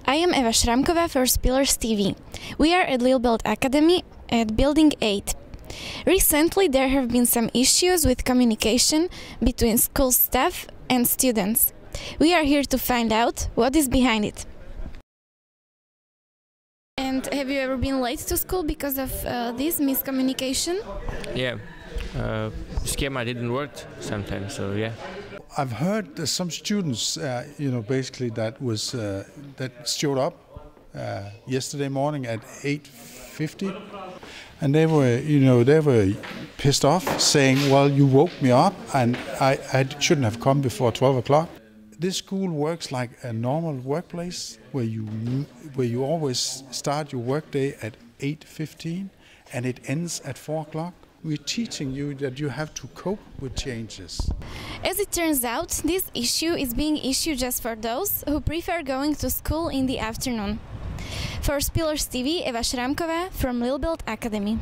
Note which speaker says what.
Speaker 1: I am Eva Šramkova for Spillers TV. We are at Lillebelt Academy at Building 8. Recently there have been some issues with communication between school staff and students. We are here to find out what is behind it. And have you ever been late to school because of this miscommunication?
Speaker 2: Yeah, schema didn't work sometimes, so yeah.
Speaker 3: I've heard that some students, basically that showed up yesterday morning at 8:50, and they were pissed off, saying, "Well, you woke me up, and I shouldn't have come before 12 o'clock." This school works like a normal workplace where you always start your workday at 8:15 and it ends at 4 o'clock. We're teaching you that you have to cope with changes.
Speaker 1: As it turns out, this issue is being issued just for those who prefer going to school in the afternoon. For Spillers TV, Eva Šramkova from Lillebelt Academy.